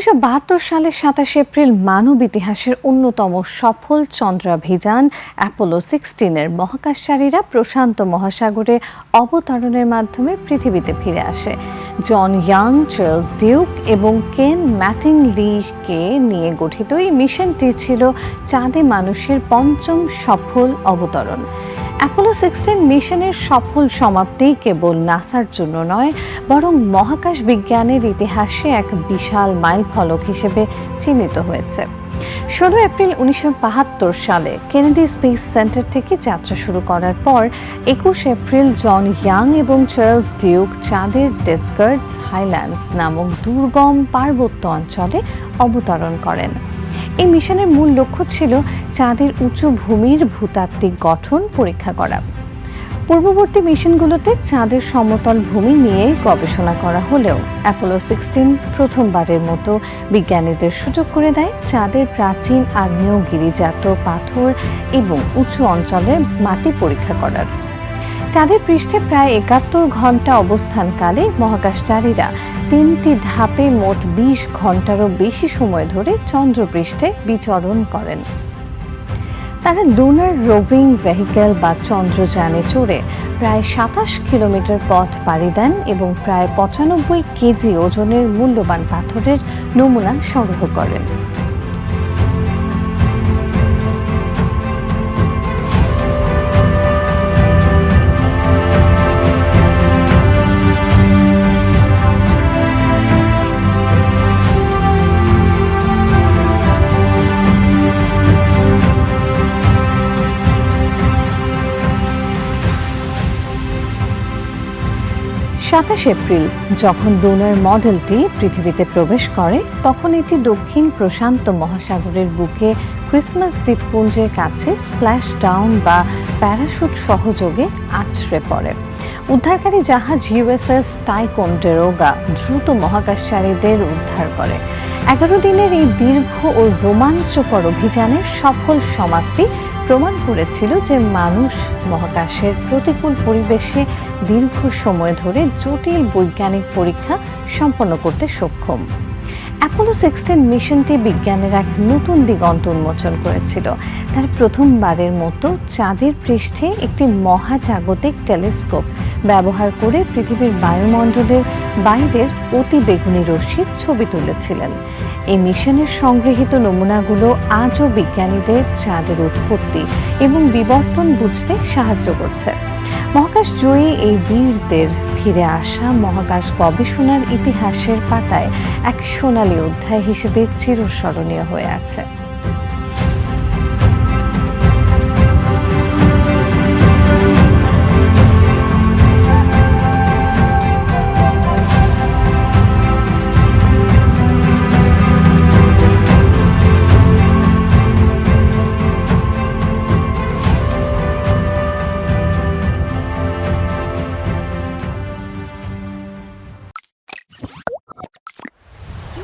1972 সালের 27 এপ্রিল মানব ইতিহাসের অন্যতম সফল চন্দ্রাভিযান অ্যাপোলো 16-এর মহাকাশচারীরা প্রশান্ত মহাসাগরে অবতরণের মাধ্যমে পৃথিবীতে ফিরে আসে। জন ইয়াং, চার্লস ডিউক এবং কেন ম্যাটিংলিকে নিয়ে গঠিত এই মিশনটি ছিল চাঁদে মানুষের পঞ্চম সফল অবতরণ। অ্যাপোলো 16 মিশনের সফল সমাপ্তি কেবল নাসার জন্য নয়, বরং মহাকাশ বিজ্ঞানের ইতিহাসে এক বিশাল মাইলফলক হিসেবে চিহ্নিত হয়েছে। 16 এপ্রিল 1972 সালে কেনেডি স্পেস সেন্টার থেকে যাত্রা শুরু করার পর 21 এপ্রিল জন ইয়াং এবং চার্লস ডিউক চাঁদের ডেজার্টস হাইল্যান্ডস নামক দুর্গম পার্বত্য অঞ্চলে অবতরণ করেন। এই মিশনের মূল লক্ষ্য ছিল চাঁদের উঁচু ভূমির ভূতাত্ত্বিক গঠন পরীক্ষা করা। পূর্ববর্তী মিশনগুলোতে চাঁদের সমতল ভূমি নিয়ে গবেষণা করা হলেও অ্যাপোলো 16 প্রথমবারের মতো বিজ্ঞানীদের সুযোগ করে দেয় চাঁদের প্রাচীন আগ্নেয়গিরিজাত পাথর এবং উঁচু অঞ্চলের মাটি পরীক্ষা করার। চাঁদের পৃষ্ঠে প্রায় 71 ঘন্টা অবস্থানকালে মহাকাশচারীরা 3টি ধাপে মোট 20 ঘন্টারও বেশি সময় ধরে চন্দ্রপৃষ্ঠে বিচরণ করেন। তারা লুনার রোভিং ভেহিকেল বা চন্দ্রযানে চড়ে প্রায় 27 কিলোমিটার পথ পাড়ি দেন এবং প্রায় 95 কেজি ওজনের মূল্যবান পাথরের নমুনা সংগ্রহ করেন। সাতাশ এপ্রিল যখন লুনার মডেলটি পৃথিবীতে প্রবেশ করে, তখন এটি দক্ষিণ প্রশান্ত মহাসাগরের বুকে ক্রিসমাস দ্বীপপুঞ্জের কাছে স্প্ল্যাশ ডাউন বা প্যারাশুট সহযোগে আছড়ে পড়ে। উদ্ধারকারী জাহাজ ইউএসএস টাইকোন্ডেরোগা দ্রুত মহাকাশচারীদের উদ্ধার করে। 11 দিনের এই দীর্ঘ ও রোমাঞ্চকর অভিযানের সফল সমাপ্তি প্রমাণ করেছিল যে মানুষ মহাকাশের প্রতিকূল পরিবেশে দীর্ঘ সময় ধরে জটিল বৈজ্ঞানিক পরীক্ষা সম্পন্ন করতে সক্ষম। অ্যাপোলো 16 মিশনটি বিজ্ঞানের এক নতুন দিগন্ত উন্মোচন করেছিল। তার প্রথমবারের মতো চাঁদের পৃষ্ঠে একটি মহাজাগতিক টেলিস্কোপ ব্যবহার করে পৃথিবীর বায়ুমণ্ডলের বাইরের অতি বেগুনি রশ্মির ছবি তুলেছিলেন। এই মিশনের সংগৃহীত নমুনাগুলো আজও বিজ্ঞানীদের চাঁদের উৎপত্তি এবং বিবর্তন বুঝতে সাহায্য করছে। মহাকাশজয়ী এই বীরদের ফিরে আসা মহাকাশ গবেষণার ইতিহাসের পাতায় এক সোনালী অধ্যায় হিসেবে চিরস্মরণীয় হয়ে আছে।